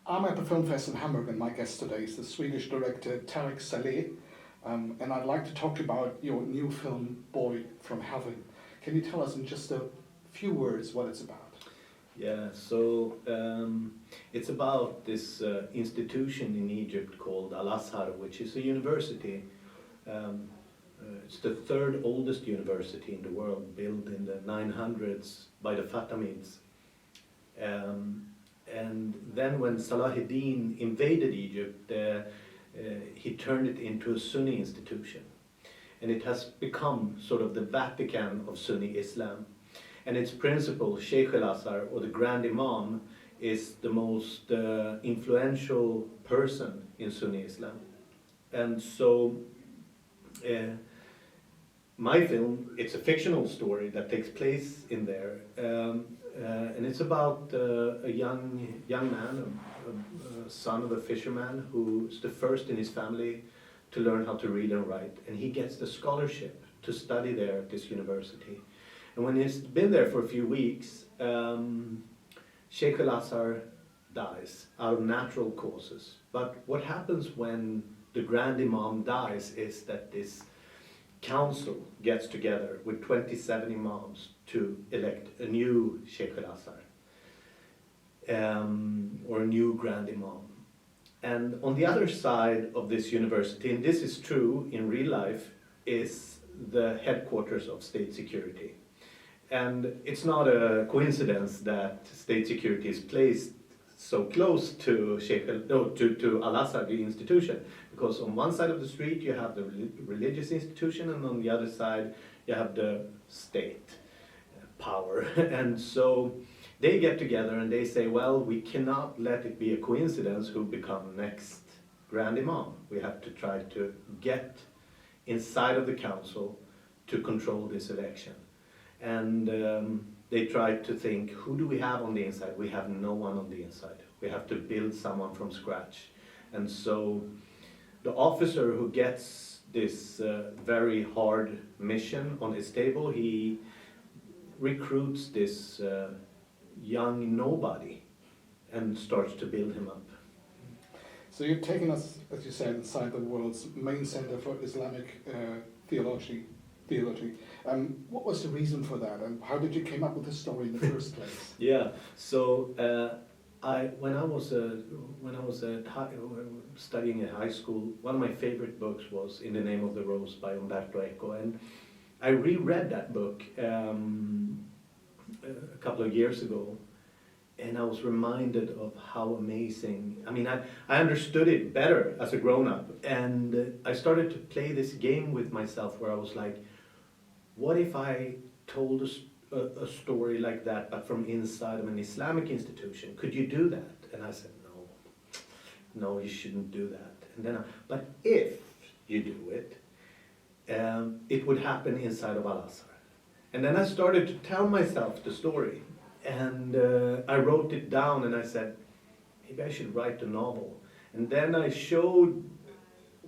I'm at the Filmfest in Hamburg, and my guest today is the Swedish director Tarik Saleh, and I'd like to talk to you about your new film, Boy from Heaven. Can you tell us in just a few words what it's about? Yeah, so it's about this institution in Egypt called Al-Azhar, which is a university. It's the third oldest university in the world, built in the 900s by the Fatimids. And then when Salahuddin invaded Egypt, he turned it into a Sunni institution. And it has become sort of the Vatican of Sunni Islam. And its principal, Sheikh al-Azhar, or the Grand Imam, is the most influential person in Sunni Islam. And so my film, it's a fictional story that takes place in there. And it's about a young man, a son of a fisherman, who's the first in his family to learn how to read and write. And he gets the scholarship to study there at this university. And when he's been there for a few weeks, Sheikh al-Azhar dies out of natural causes. But what happens when the Grand Imam dies is that this council gets together with 27 imams to elect a new Sheikh al-Azhar, or a new Grand Imam. And on the other side of this university, and this is true in real life, is the headquarters of state security. And it's not a coincidence that state security is placed so close to Al-Azhar, the institution, because on one side of the street you have the religious institution, and on the other side you have the state power. And so they get together and they say, well, we cannot let it be a coincidence who become next Grand Imam. We have to try to get inside of the council to control this election. And they tried to think, who do we have on the inside? We have no one on the inside. We have to build someone from scratch. And so the officer who gets this very hard mission on his table, he recruits this young nobody and starts to build him up. So you've taken us, as you said, inside the world's main center for Islamic theology. What was the reason for that, and how did you come up with the story in the first place? Yeah, so when I was studying at high school, one of my favorite books was In the Name of the Rose by Umberto Eco, and I reread that book a couple of years ago, and I was reminded of how amazing. I mean, I understood it better as a grown-up, and I started to play this game with myself where I was like, what if I told a story like that, but from inside of an Islamic institution? Could you do that? And I said, no, you shouldn't do that. And then, but if you do it, it would happen inside of Al-Azhar. And then I started to tell myself the story. And I wrote it down and I said, maybe I should write a novel. And then I showed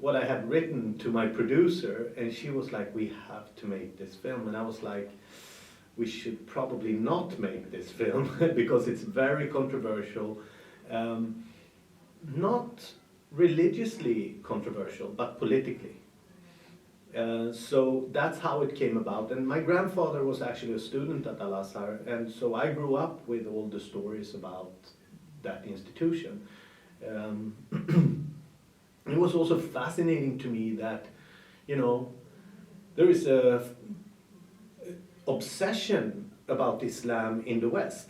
what I had written to my producer, and she was like, we have to make this film. And I was like, we should probably not make this film because it's very controversial. Not religiously controversial, but politically. So that's how it came about. And my grandfather was actually a student at Al-Azhar, and so I grew up with all the stories about that institution. It was also fascinating to me that, there is a obsession about Islam in the West.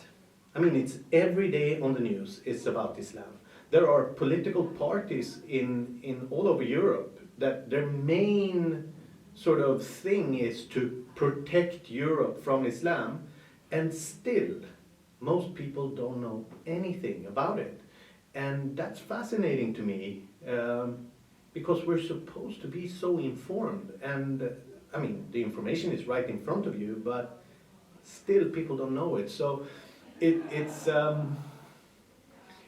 I mean, it's every day on the news, it's about Islam. There are political parties in all over Europe that their main sort of thing is to protect Europe from Islam, and still most people don't know anything about it. And that's fascinating to me, because we're supposed to be so informed, and I mean, the information is right in front of you, but still people don't know it. So it's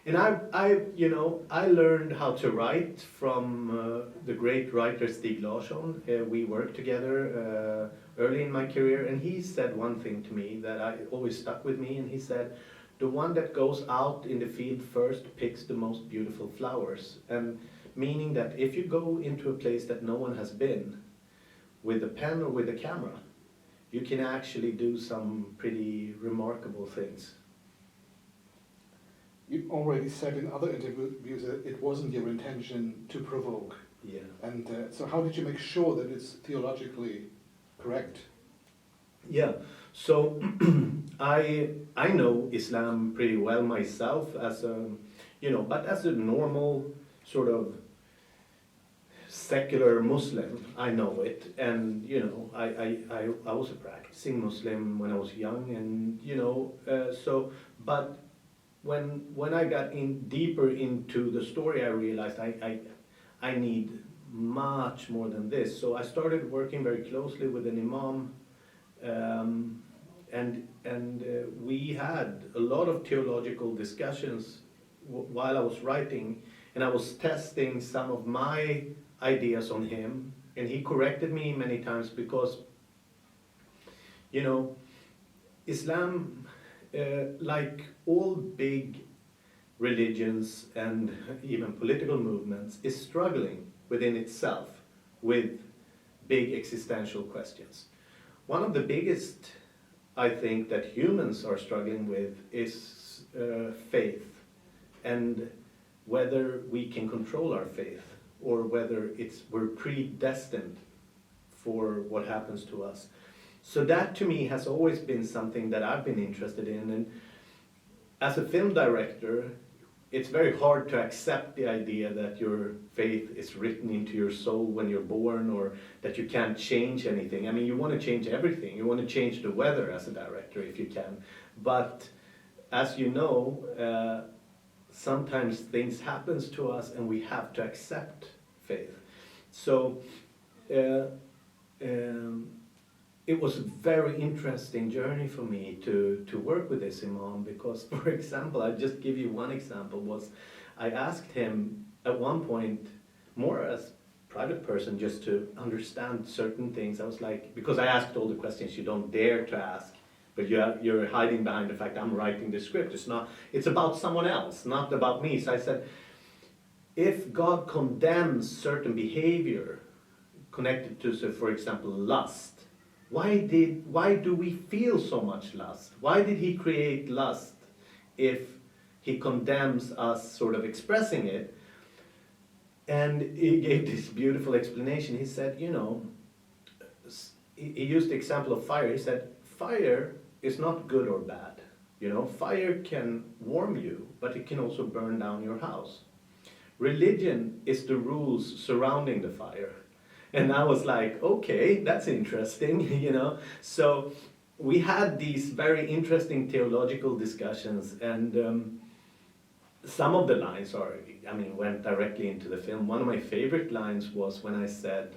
and I learned how to write from the great writer Stig Larsson. We worked together early in my career, and he said one thing to me that always stuck with me, and he said, the one that goes out in the field first picks the most beautiful flowers. And meaning that if you go into a place that no one has been, with a pen or with a camera, you can actually do some pretty remarkable things. You already said in other interviews that it wasn't your intention to provoke. Yeah. And so how did you make sure that it's theologically correct? Yeah, so I know Islam pretty well myself as a, but as a normal sort of secular Muslim, I know it. And, I was a practicing Muslim when I was young, and, but when I got in deeper into the story, I realized I need much more than this. So I started working very closely with an imam, and we had a lot of theological discussions while I was writing, and I was testing some of my ideas on him, and he corrected me many times because, Islam, like all big religions and even political movements, is struggling within itself with big existential questions. One of the biggest, I think, that humans are struggling with is faith, and whether we can control our faith, or whether we're predestined for what happens to us. So that to me has always been something that I've been interested in. And as a film director, it's very hard to accept the idea that your faith is written into your soul when you're born, or that you can't change anything. I mean, you want to change everything. You want to change the weather as a director if you can. But as you know, sometimes things happen to us and we have to accept faith. So it was a very interesting journey for me to work with this imam, because, for example, I'll just give you one example, was I asked him at one point, more as a private person, just to understand certain things. I was like, because I asked all the questions you don't dare to ask, but you're hiding behind the fact I'm writing the script. It's about someone else, not about me. So I said, if God condemns certain behavior connected to, so for example, lust, why do we feel so much lust? Why did he create lust if he condemns us sort of expressing it? And he gave this beautiful explanation. He said, he used the example of fire. He said, fire is not good or bad. Fire can warm you, but it can also burn down your house. Religion is the rules surrounding the fire. And I was like, okay, that's interesting, So we had these very interesting theological discussions, and some of the lines went directly into the film. One of my favorite lines was when I said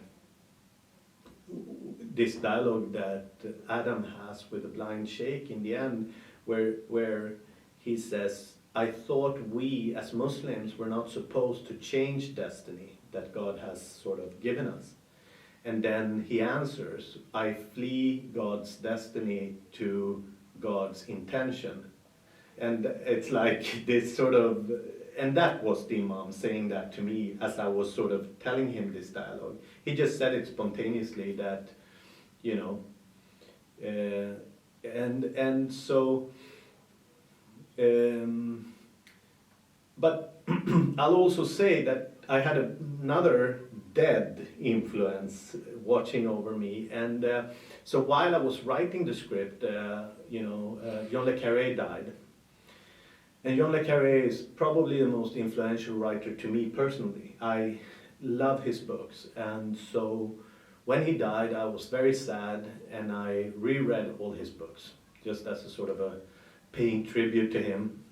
this dialogue that Adam has with the blind sheikh in the end, where he says, I thought we as Muslims were not supposed to change destiny that God has sort of given us. And then he answers, I flee God's destiny to God's intention. And it's like this sort of, and that was the Imam saying that to me as I was sort of telling him this dialogue. He just said it spontaneously that, and so, but I'll also say that I had another dead influence watching over me, and so while I was writing the script, John le Carré died, and John le Carré is probably the most influential writer to me personally. I love his books, and so when he died, I was very sad, and I reread all his books just as a sort of a paying tribute to him.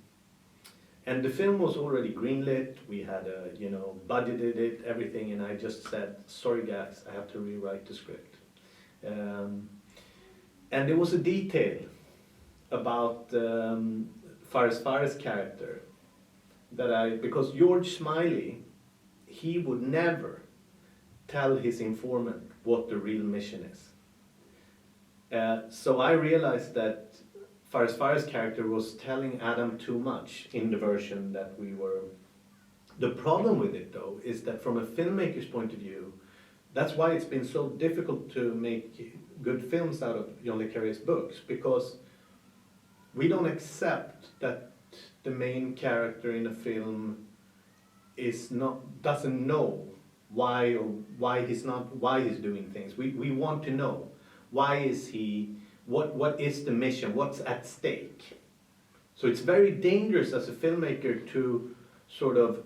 And the film was already greenlit, we had, budgeted it, everything, and I just said, sorry guys, I have to rewrite the script. And there was a detail about Fares' character, because George Smiley, he would never tell his informant what the real mission is. So I realized that Faris character was telling Adam too much in the version that we were. The problem with it though is that from a filmmaker's point of view, that's why it's been so difficult to make good films out of John le Carré's books, because we don't accept that the main character in a film doesn't know why he's doing things. We want to know why is he, what is the mission, what's at stake. So it's very dangerous as a filmmaker to sort of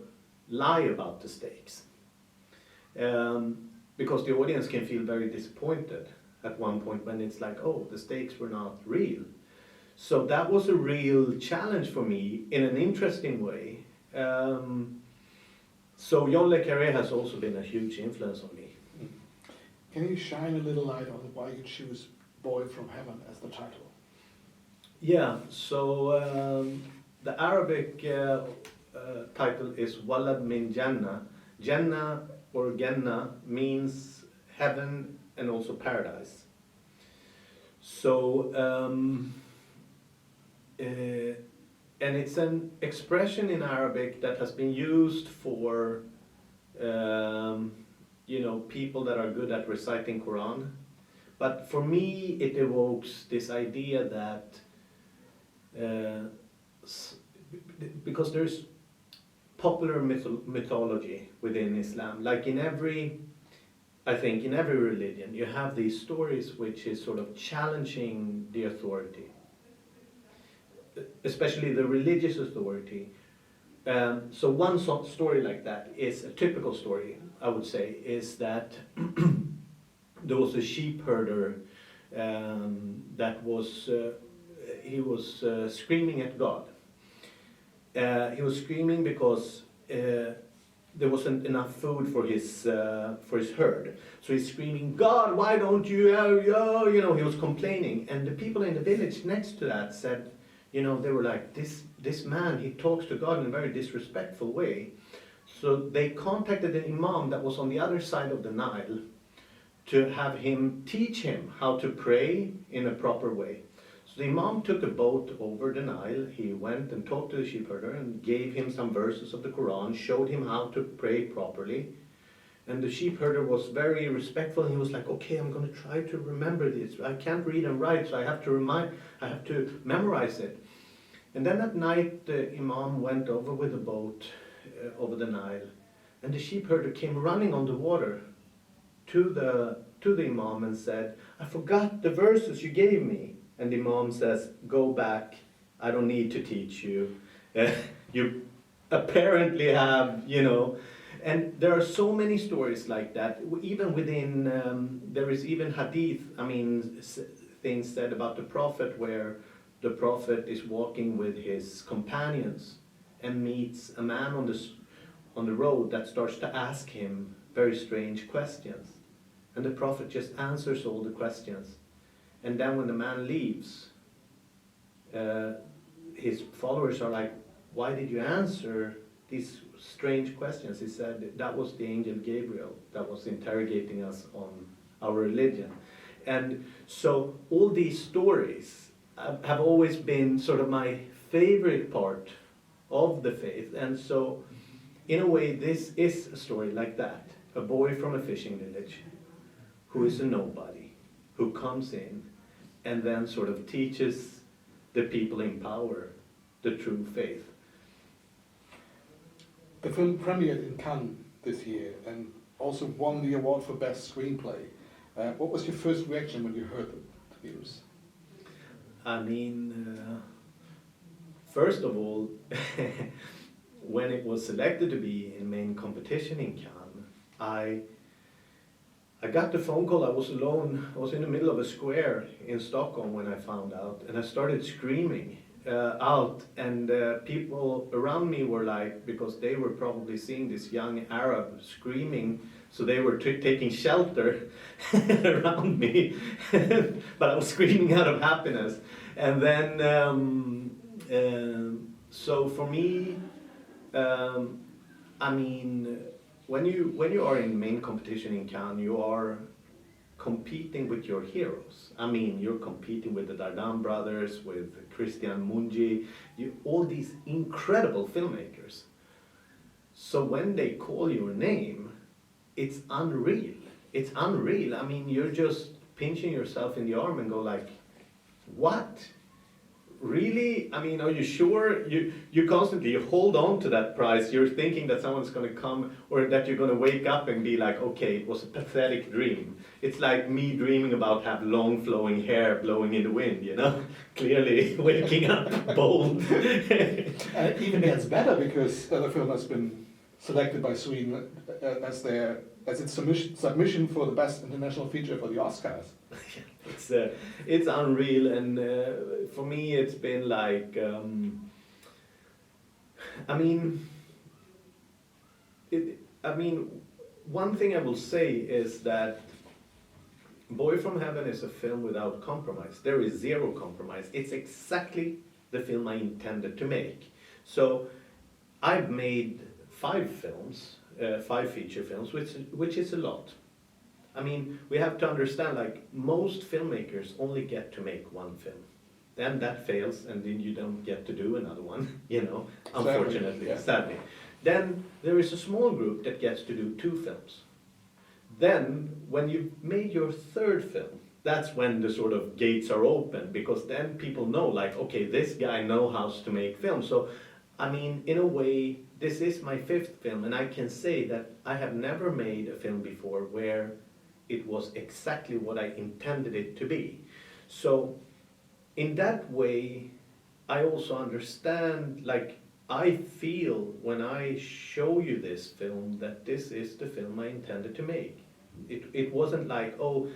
lie about the stakes, because the audience can feel very disappointed at one point when it's like, oh, the stakes were not real. So that was a real challenge for me in an interesting way. So John le Carré has also been a huge influence on me. Can you shine a little light on why you choose Boy from Heaven as the title? Yeah, so the Arabic title is Walad min Jannah. Jannah or Jannah means heaven and also paradise. So, and it's an expression in Arabic that has been used for, people that are good at reciting Quran. But for me, it evokes this idea that, because there's popular mythology within Islam, like I think in every religion, you have these stories which is sort of challenging the authority, especially the religious authority. So one story like that is a typical story, I would say, is that there was a sheep herder that was, he was screaming at God. He was screaming because there wasn't enough food for his herd. So he's screaming, God, why don't you, he was complaining. And the people in the village next to that said, they were like, this man, he talks to God in a very disrespectful way. So they contacted an imam that was on the other side of the Nile to have him teach him how to pray in a proper way. So the imam took a boat over the Nile. He went and talked to the sheep herder and gave him some verses of the Quran, showed him how to pray properly. And the sheep herder was very respectful. He was like, okay, I'm going to try to remember this. I can't read and write, so I have to memorize it. And then at night, the imam went over with the boat over the Nile. And the sheep herder came running on the water to the imam and said, I forgot the verses you gave me. And the imam says, go back, I don't need to teach you. You apparently have, And there are so many stories like that. Even within, there is even hadith, things said about the Prophet where the Prophet is walking with his companions and meets a man on the road that starts to ask him very strange questions. And the Prophet just answers all the questions. And then when the man leaves, his followers are like, why did you answer these strange questions? He said, that was the angel Gabriel that was interrogating us on our religion. And so all these stories have always been sort of my favorite part of the faith. And so in a way, this is a story like that. A boy from a fishing village who is a nobody, who comes in and then sort of teaches the people in power the true faith. The film premiered in Cannes this year and also won the award for Best Screenplay. What was your first reaction when you heard the news? First of all, when it was selected to be in main competition in Cannes, I got the phone call. I was alone. I was in the middle of a square in Stockholm when I found out, and I started screaming out, and people around me were like, because they were probably seeing this young Arab screaming, so they were taking shelter around me, but I was screaming out of happiness. And then, so for me, when you are in main competition in Cannes, you are competing with your heroes. I mean, you're competing with the Dardan brothers, with Christian Mungi, all these incredible filmmakers. So when they call your name, it's unreal. It's unreal. I mean, you're just pinching yourself in the arm and go like, what? Really? I mean, are you sure? You constantly hold on to that prize. You're thinking that someone's going to come, or that you're going to wake up and be like, okay, it was a pathetic dream. It's like me dreaming about have long flowing hair blowing in the wind, you know? Clearly waking up bold. And it even gets better because the film has been selected by Sweden as its submission for the best international feature for the Oscars. It's unreal, and for me it's been like, one thing I will say is that Boy from Heaven is a film without compromise. There is zero compromise. It's exactly the film I intended to make. So I've made 5 films, 5 feature films, which is a lot. I mean, we have to understand, like, most filmmakers only get to make 1 film. Then that fails, and then you don't get to do another one, you know, unfortunately, sadly. Then there is a small group that gets to do 2 films. Then, when you've made your 3rd film, that's when the sort of gates are open, because then people know, like, okay, this guy knows how to make films. So, I mean, in a way, this is my 5th film, and I can say that I have never made a film before where it was exactly what I intended it to be. So, in that way, I also understand, like, I feel when I show you this film that this is the film I intended to make. It wasn't like, oh,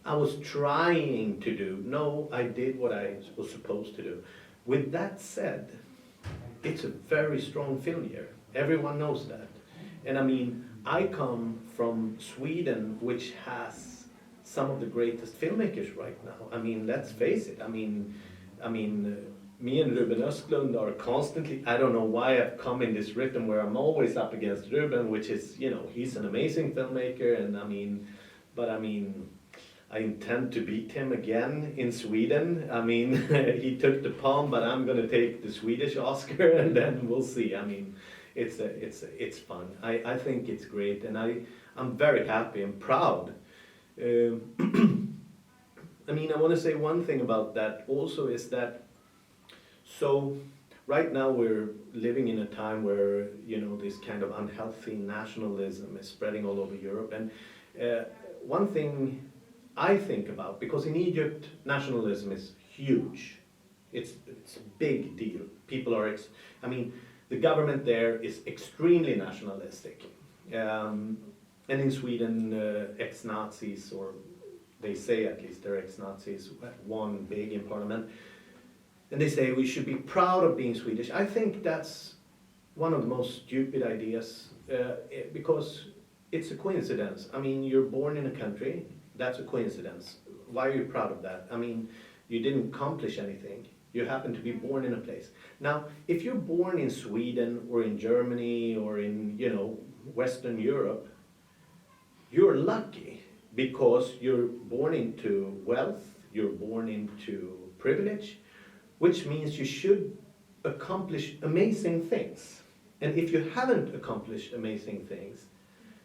I was trying to do. No, I did what I was supposed to do. With that said, it's a very strong film year. Everyone knows that. And I mean, I come from Sweden, which has some of the greatest filmmakers right now. I mean, let's face it. I mean, me and Ruben Östlund are constantly, I don't know why I've come in this rhythm where I'm always up against Ruben, which is, you know, he's an amazing filmmaker, and I intend to beat him again in Sweden. I mean, he took the palm, but I'm gonna take the Swedish Oscar, and then we'll see. I mean, it's fun. I think it's great, and I'm very happy and proud. I mean, I want to say one thing about that also is that, so right now we're living in a time where, you know, this kind of unhealthy nationalism is spreading all over Europe. And one thing I think about, because in Egypt nationalism is huge. It's a big deal. People are, the government there is extremely nationalistic. And in Sweden, ex-Nazis, or they say at least they're ex-Nazis, won big in parliament. And they say we should be proud of being Swedish. I think that's one of the most stupid ideas, because it's a coincidence. I mean, you're born in a country, that's a coincidence. Why are you proud of that? I mean, you didn't accomplish anything. You happen to be born in a place. Now, if you're born in Sweden or in Germany or in, you know, Western Europe, you're lucky because you're born into wealth, you're born into privilege, which means you should accomplish amazing things. And if you haven't accomplished amazing things,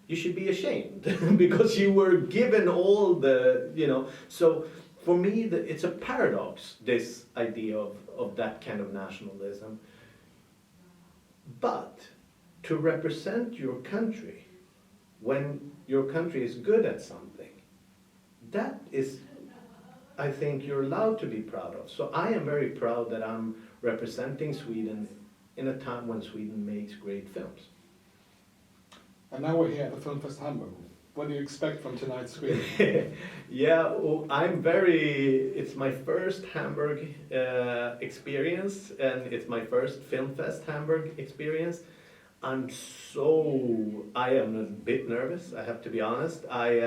you should be ashamed because you were given all the, you know. So for me, it's a paradox, this idea of that kind of nationalism. But to represent your country when your country is good at something, that is, I think, you're allowed to be proud of. So I am very proud that I'm representing Sweden in a time when Sweden makes great films. And now we're here at the Filmfest Hamburg. What do you expect from tonight's screening? Yeah, well, it's my first Hamburg experience, and it's my first Filmfest Hamburg experience. I am a bit nervous, I have to be honest. I've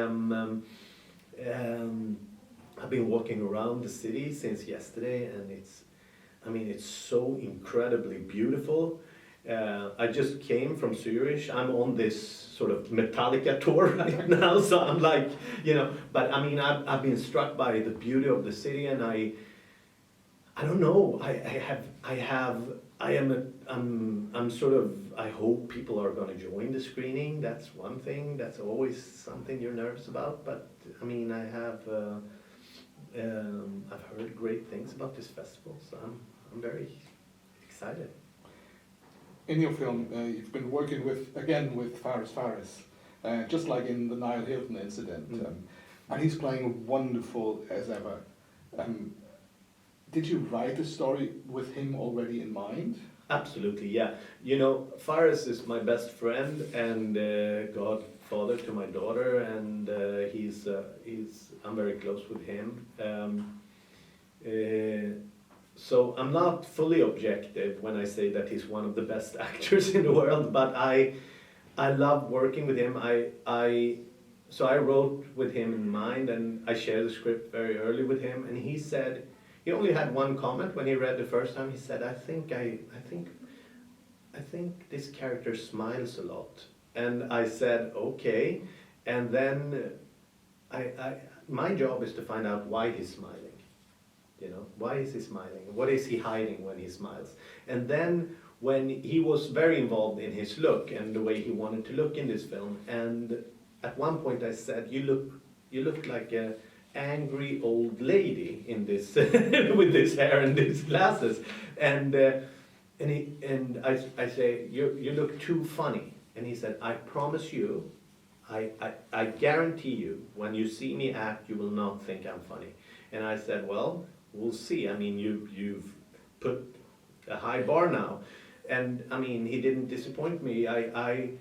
been walking around the city since yesterday, and it's so incredibly beautiful. I just came from Zurich. I'm on this sort of Metallica tour right now, so I'm like, you know, but I mean, I've been struck by the beauty of the city, and I don't know, I'm sort of, I hope people are gonna join the screening. That's one thing, that's always something you're nervous about, but I mean, I've heard great things about this festival, so I'm very excited. In your film, you've been working with Faris, just like in the Niall Hilton incident, and he's playing wonderful as ever. Did you write the story with him already in mind? Absolutely, yeah. You know, Faris is my best friend and godfather to my daughter, and I'm very close with him. So I'm not fully objective when I say that he's one of the best actors in the world, but I love working with him. So I wrote with him in mind, and I shared the script very early with him, and he said, he only had one comment when he read the first time. He said, I think this character smiles a lot. And I said, okay. And then my job is to find out why he's smiling. You know, why is he smiling? What is he hiding when he smiles? And then when he was very involved in his look and the way he wanted to look in this film, and at one point I said, you look like a angry old lady in this with this hair and these glasses, and I say, you look too funny, and he said, I promise you, I guarantee you, when you see me act, you will not think I'm funny. And I said, well, we'll see. I mean, you've put a high bar now, and I mean, he didn't disappoint me. I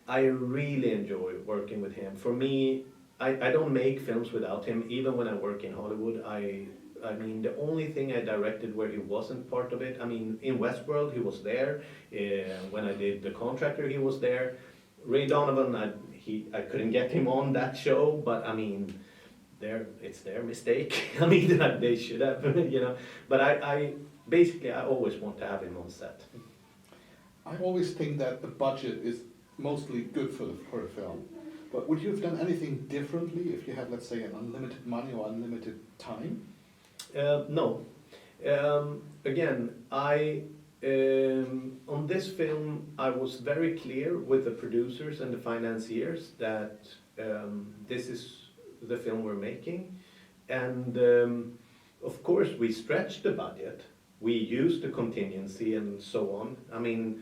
really enjoy working with him. For me, I don't make films without him. Even when I work in Hollywood, I mean, the only thing I directed where he wasn't part of it, I mean, in Westworld, he was there. When I did The Contractor, he was there. Ray Donovan, I couldn't get him on that show, but I mean, it's their mistake. I mean, they should have, you know. But I basically, I always want to have him on set. I always think that the budget is mostly good for a film. But would you have done anything differently if you had, let's say, an unlimited money or unlimited time? No. Again, on this film, I was very clear with the producers and the financiers that this is the film we're making. And of course, we stretched the budget. We used the contingency and so on. I mean,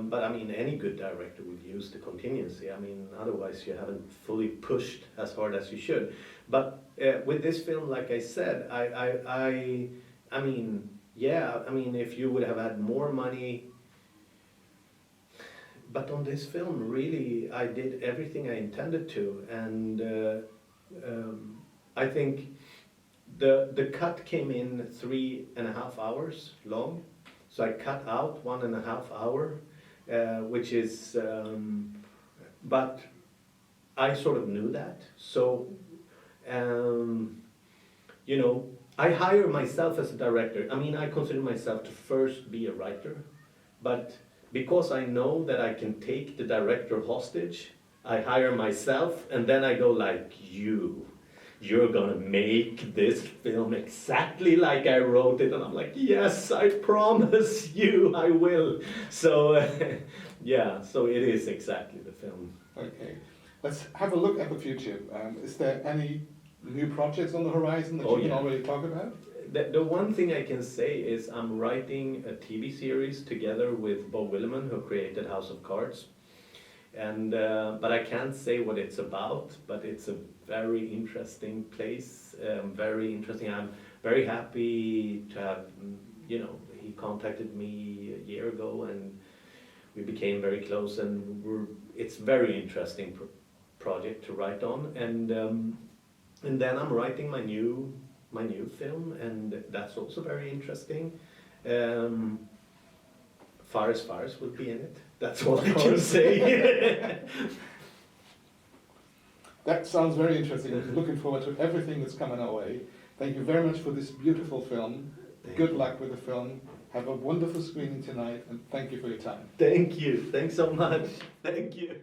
but I mean, any good director would use the contingency. I mean, otherwise you haven't fully pushed as hard as you should. But with this film, like I said, I mean, yeah, I mean, if you would have had more money, but on this film, really, I did everything I intended to, and I think the cut came in 3.5 hours long. So I cut out 1.5 hours, which is, but I sort of knew that. So, you know, I hire myself as a director. I mean, I consider myself to first be a writer, but because I know that I can take the director hostage, I hire myself, and then I go like, you're gonna make this film exactly like I wrote it. And I'm like, yes, I promise you I will. So, yeah, so it is exactly the film. Okay, let's have a look at the future. Is there any new projects on the horizon that you can already talk about? The one thing I can say is I'm writing a TV series together with Bo Williman, who created House of Cards. And but I can't say what it's about, but it's a very interesting place, very interesting. I'm very happy to have, you know, he contacted me a year ago and we became very close, and it's very interesting project to write on. And then I'm writing my new film, and that's also very interesting. Faris will be in it. That's all I can say. That sounds very interesting. Looking forward to everything that's coming our way. Thank you very much for this beautiful film. Good luck with the film. Have a wonderful screening tonight, and thank you for your time. Thank you. Thanks so much. Thank you.